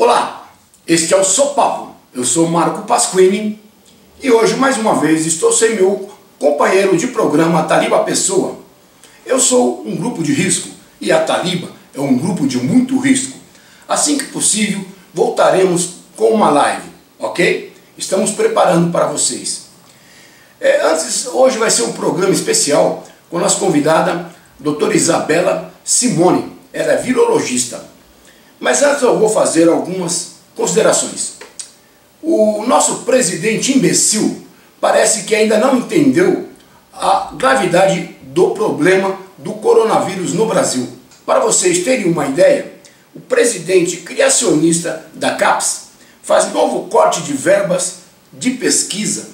Olá, este é o Sopapo. Eu sou Marco Pasquini e hoje mais uma vez estou sem meu companheiro de programa Taliba Pessoa. Eu sou um grupo de risco e a Taliba é um grupo de muito risco. Assim que possível voltaremos com uma live, ok? Estamos preparando para vocês. Hoje vai ser um programa especial com a nossa convidada, doutora Isabela Simone. Ela é virologista. Mas antes eu vou fazer algumas considerações. O nosso presidente imbecil parece que ainda não entendeu a gravidade do problema do coronavírus no Brasil. Para vocês terem uma ideia, o presidente criacionista da CAPES faz novo corte de verbas de pesquisa.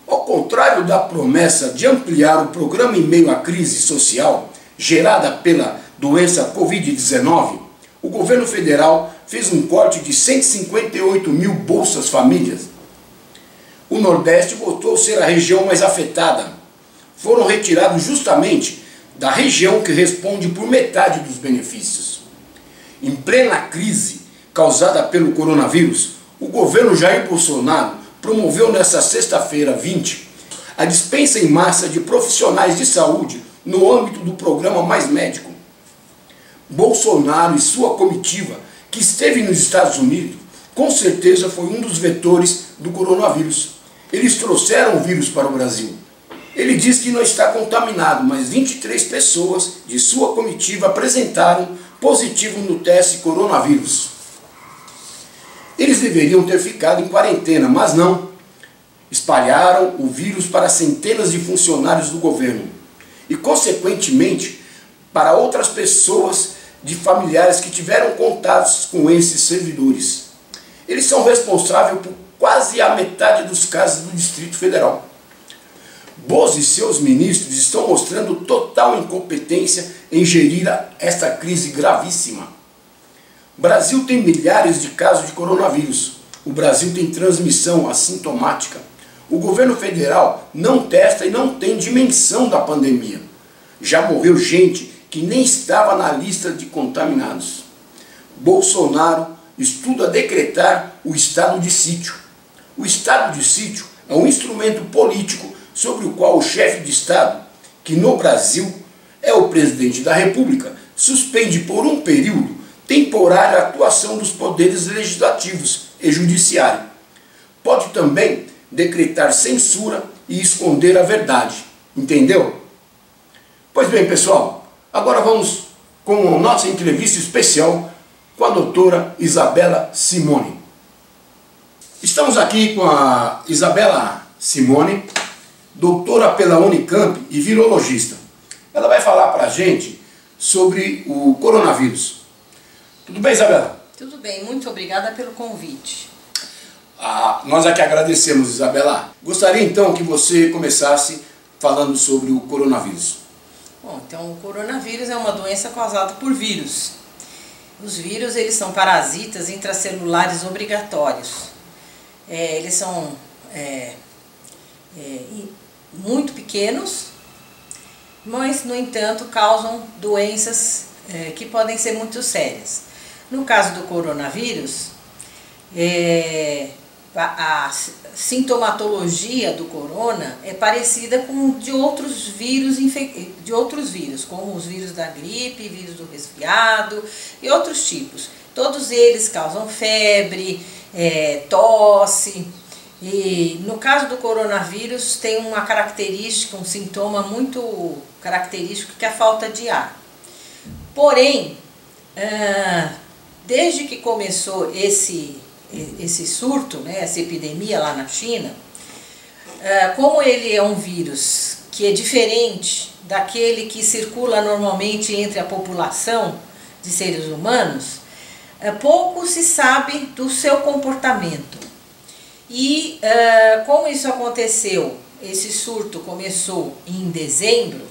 Ao contrário da promessa de ampliar o programa em meio à crise social gerada pela doença Covid-19, o governo federal fez um corte de 158 mil bolsas famílias. O Nordeste voltou a ser a região mais afetada. Foram retirados justamente da região que responde por metade dos benefícios. Em plena crise causada pelo coronavírus, o governo Jair Bolsonaro promoveu nesta sexta-feira 20 a dispensa em massa de profissionais de saúde no âmbito do programa Mais Médico. Bolsonaro e sua comitiva, que esteve nos Estados Unidos, com certeza foi um dos vetores do coronavírus. Eles trouxeram o vírus para o Brasil. Ele diz que não está contaminado, mas 23 pessoas de sua comitiva apresentaram positivo no teste coronavírus. Eles deveriam ter ficado em quarentena, mas não. Espalharam o vírus para centenas de funcionários do governo e, consequentemente, para outras pessoas de familiares que tiveram contatos com esses servidores. Eles são responsáveis por quase a metade dos casos do Distrito Federal. Bozo e seus ministros estão mostrando total incompetência em gerir esta crise gravíssima. O Brasil tem milhares de casos de coronavírus. O Brasil tem transmissão assintomática. O governo federal não testa e não tem dimensão da pandemia. Já morreu gente que nem estava na lista de contaminados. Bolsonaro estuda decretar o estado de sítio. O estado de sítio é um instrumento político sobre o qual o chefe de Estado, que no Brasil é o presidente da República, suspende por um período temporário a atuação dos poderes legislativos e judiciário. Pode também decretar censura e esconder a verdade. Entendeu? Pois bem, pessoal, agora vamos com a nossa entrevista especial com a doutora Isabela Simone. Estamos aqui com a Isabela Simone, doutora pela Unicamp e virologista. Ela vai falar para a gente sobre o coronavírus. Tudo bem, Isabela? Tudo bem, muito obrigada pelo convite. Nós aqui agradecemos, Isabela. Gostaria então que você começasse falando sobre o coronavírus. Bom, então o coronavírus é uma doença causada por vírus. Os vírus, eles são parasitas intracelulares obrigatórios. Eles são muito pequenos, mas, no entanto, causam doenças que podem ser muito sérias. No caso do coronavírus, a sintomatologia do corona é parecida com de outros vírus, como os vírus da gripe, vírus do resfriado e outros tipos. Todos eles causam febre, tosse. E no caso do coronavírus tem uma característica, um sintoma muito característico, que é a falta de ar. Porém, desde que começou esse surto, né, essa epidemia lá na China, como ele é um vírus que é diferente daquele que circula normalmente entre a população de seres humanos, pouco se sabe do seu comportamento. E como isso aconteceu, esse surto começou em dezembro,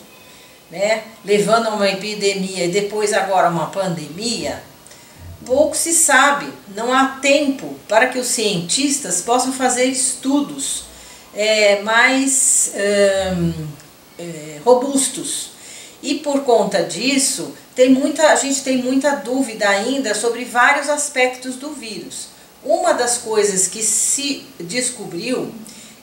né, levando a uma epidemia e depois agora uma pandemia, pouco se sabe, não há tempo para que os cientistas possam fazer estudos mais robustos. E por conta disso, a gente tem muita dúvida ainda sobre vários aspectos do vírus. Uma das coisas que se descobriu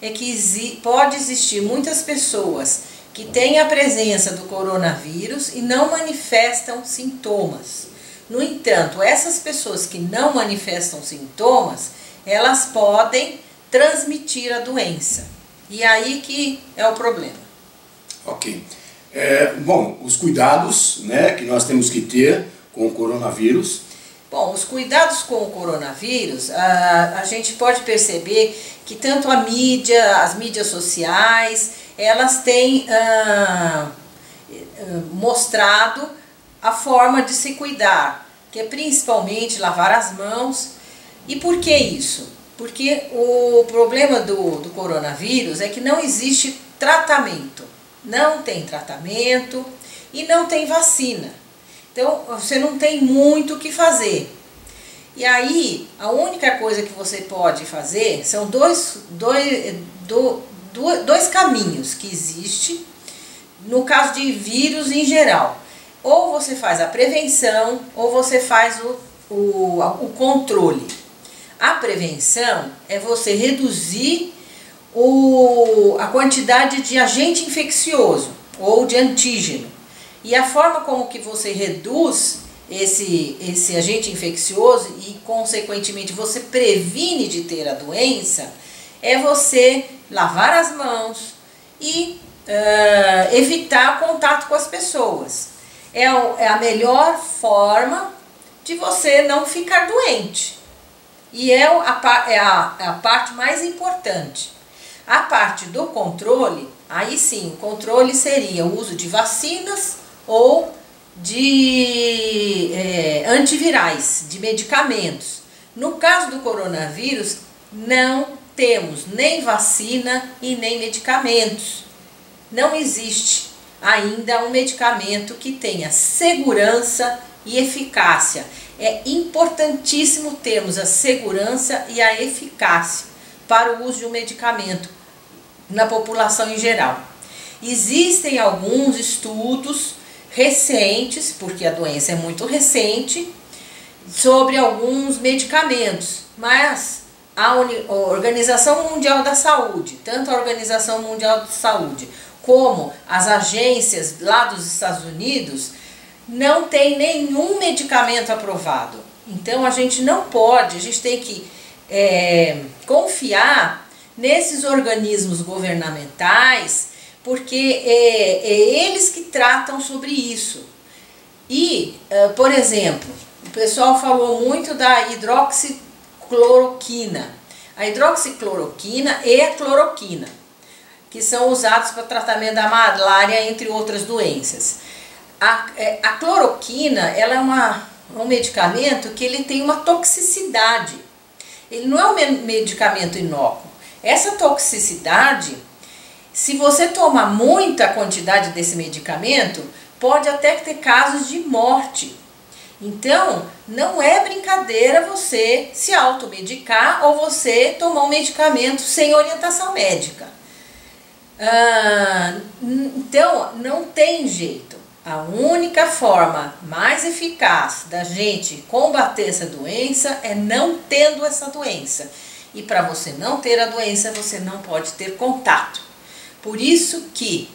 é que pode existir muitas pessoas que têm a presença do coronavírus e não manifestam sintomas. No entanto, essas pessoas que não manifestam sintomas, elas podem transmitir a doença. E aí que é o problema. Ok. Bom, os cuidados, né, que nós temos que ter com o coronavírus. Bom, os cuidados com o coronavírus, a gente pode perceber que tanto a mídia, as mídias sociais, elas têm mostrado a forma de se cuidar, que é principalmente lavar as mãos. E por que isso? Porque o problema do coronavírus é que não existe tratamento. Não tem tratamento e não tem vacina. Então, você não tem muito o que fazer. E aí, a única coisa que você pode fazer são dois caminhos que existem no caso de vírus em geral. Ou você faz a prevenção, ou você faz o controle. A prevenção é você reduzir a quantidade de agente infeccioso ou de antígeno. E a forma como que você reduz esse agente infeccioso e, consequentemente, você previne de ter a doença é você lavar as mãos e evitar contato com as pessoas. É a melhor forma de você não ficar doente. E é a parte mais importante. A parte do controle, aí sim, o controle seria o uso de vacinas ou de antivirais, de medicamentos. No caso do coronavírus, não temos nem vacina e nem medicamentos. Não existe ainda um medicamento que tenha segurança e eficácia. É importantíssimo termos a segurança e a eficácia para o uso de um medicamento na população em geral. Existem alguns estudos recentes, porque a doença é muito recente, sobre alguns medicamentos, mas a Organização Mundial da Saúde, tanto a Organização Mundial da Saúde como as agências lá dos Estados Unidos, não tem nenhum medicamento aprovado. Então a gente não pode, a gente tem que confiar nesses organismos governamentais, porque é eles que tratam sobre isso. E, por exemplo, o pessoal falou muito da hidroxicloroquina. A hidroxicloroquina e a cloroquina, que são usados para tratamento da malária, entre outras doenças. A cloroquina, ela é um medicamento que ele tem uma toxicidade. Ele não é um medicamento inócuo. Essa toxicidade, se você tomar muita quantidade desse medicamento, pode até ter casos de morte. Então, não é brincadeira você se automedicar ou você tomar um medicamento sem orientação médica. Então, não tem jeito. A única forma mais eficaz da gente combater essa doença é não tendo essa doença. E para você não ter a doença, você não pode ter contato. Por isso que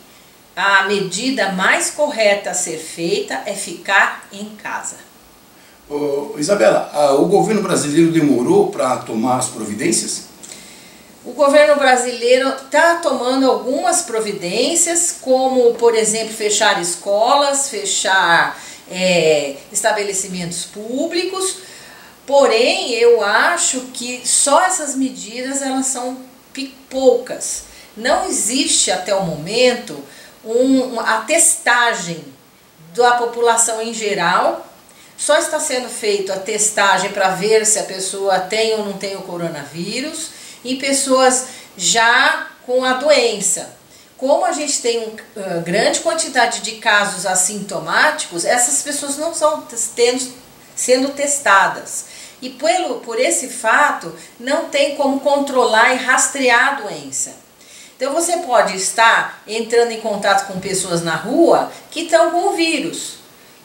a medida mais correta a ser feita é ficar em casa. Isabela, o governo brasileiro demorou para tomar as providências? O governo brasileiro está tomando algumas providências, como, por exemplo, fechar escolas, fechar estabelecimentos públicos. Porém, eu acho que só essas medidas elas são poucas. Não existe até o momento a testagem da população em geral. Só está sendo feita a testagem para ver se a pessoa tem ou não tem o coronavírus em pessoas já com a doença. Como a gente tem uma grande quantidade de casos assintomáticos, essas pessoas não estão sendo testadas. E por esse fato, não tem como controlar e rastrear a doença. Então você pode estar entrando em contato com pessoas na rua que estão com o vírus.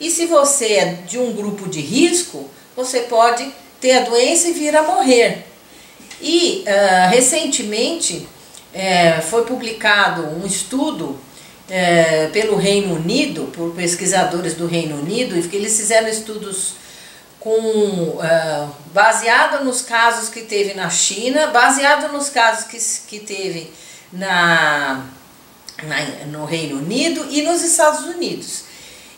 E se você é de um grupo de risco, você pode ter a doença e vir a morrer. E recentemente foi publicado um estudo pelo Reino Unido, por pesquisadores do Reino Unido, e eles fizeram estudos baseado nos casos que teve na China, baseado nos casos que teve no Reino Unido e nos Estados Unidos.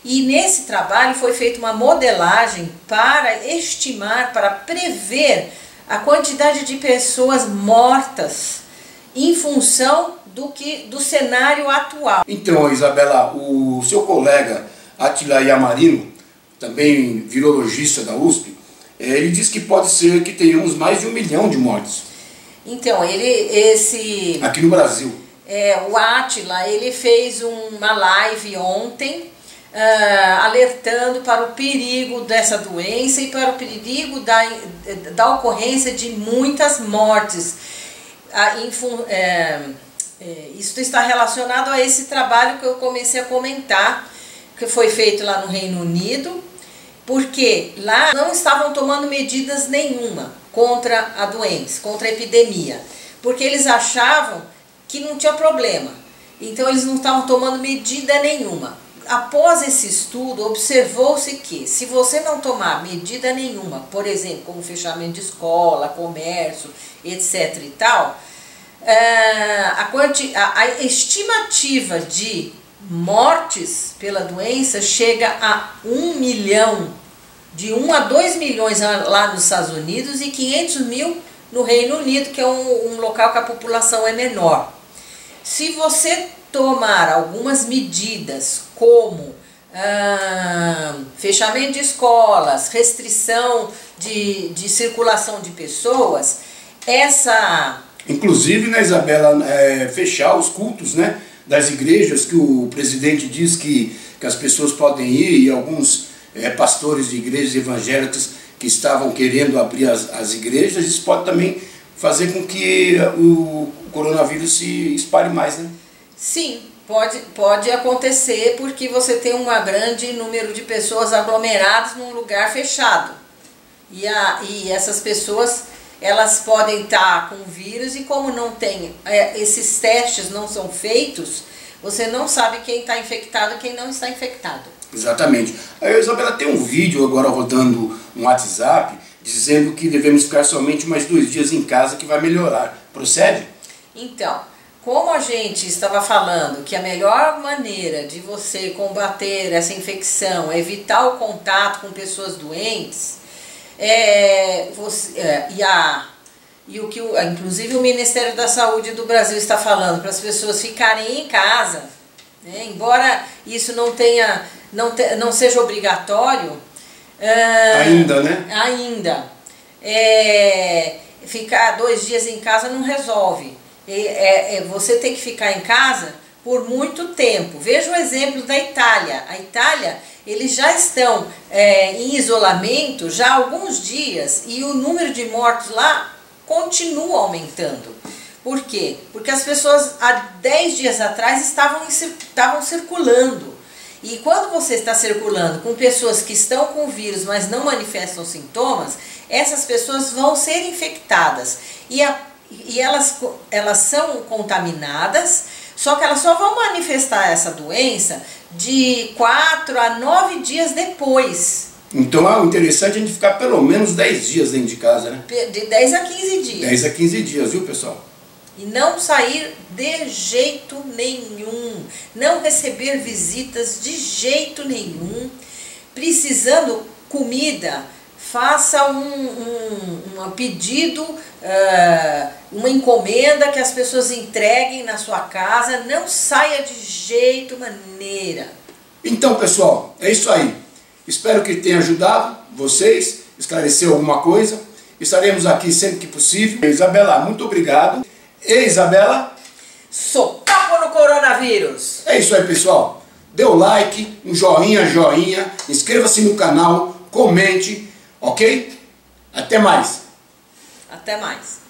E nesse trabalho foi feita uma modelagem para estimar, para prever a quantidade de pessoas mortas em função do cenário atual. Então, Isabela, o seu colega Átila Yamarino, também virologista da USP, ele diz que pode ser que tenhamos mais de 1 milhão de mortes. Então, aqui no Brasil. O Átila, ele fez uma live ontem, alertando para o perigo dessa doença e para o perigo da ocorrência de muitas mortes. Isso está relacionado a esse trabalho que eu comecei a comentar, que foi feito lá no Reino Unido, porque lá não estavam tomando medidas nenhuma contra a doença, contra a epidemia, porque eles achavam que não tinha problema, então eles não estavam tomando medida nenhuma. Após esse estudo, observou-se que se você não tomar medida nenhuma, por exemplo, como fechamento de escola, comércio, etc. e tal, a estimativa de mortes pela doença chega a 1 milhão, de 1 a 2 milhões lá nos Estados Unidos e 500 mil no Reino Unido, que é um local que a população é menor. Se você tomar algumas medidas como fechamento de escolas, restrição de circulação de pessoas, inclusive, né, Isabela, fechar os cultos, né, das igrejas, que o presidente diz que as pessoas podem ir, e alguns pastores de igrejas evangélicas que estavam querendo abrir as igrejas, isso pode também fazer com que o coronavírus se espalhe mais, né? Sim, pode acontecer, porque você tem um grande número de pessoas aglomeradas num lugar fechado. E essas pessoas, elas podem estar com o vírus, e como não tem, esses testes não são feitos, você não sabe quem está infectado e quem não está infectado. Exatamente. A Isabela tem um vídeo agora rodando no WhatsApp, dizendo que devemos ficar somente mais 2 dias em casa, que vai melhorar. Procede? Então, como a gente estava falando que a melhor maneira de você combater essa infecção é evitar o contato com pessoas doentes, inclusive o Ministério da Saúde do Brasil está falando para as pessoas ficarem em casa, né, embora isso não seja obrigatório, ainda, né? Ainda. Ficar 2 dias em casa não resolve. Você tem que ficar em casa por muito tempo. Veja o exemplo da Itália. A Itália, eles já estão em isolamento já há alguns dias, e o número de mortos lá continua aumentando. Por quê? Porque as pessoas há 10 dias atrás estavam circulando. E quando você está circulando com pessoas que estão com o vírus, mas não manifestam sintomas, essas pessoas vão ser infectadas. E elas são contaminadas, só que elas só vão manifestar essa doença de 4 a 9 dias depois. Então o interessante é a gente ficar pelo menos 10 dias dentro de casa, né? De 10 a 15 dias. 10 a 15 dias, viu, pessoal? E não sair de jeito nenhum, não receber visitas de jeito nenhum. Precisando comida, faça um pedido, uma encomenda que as pessoas entreguem na sua casa, não saia de jeito maneira. Então, pessoal, é isso aí. Espero que tenha ajudado vocês, esclareceu alguma coisa. Estaremos aqui sempre que possível. Isabela, muito obrigado. E Isabela? Sopapo no coronavírus! É isso aí, pessoal. Dê o like, um joinha, inscreva-se no canal, comente, ok? Até mais! Até mais!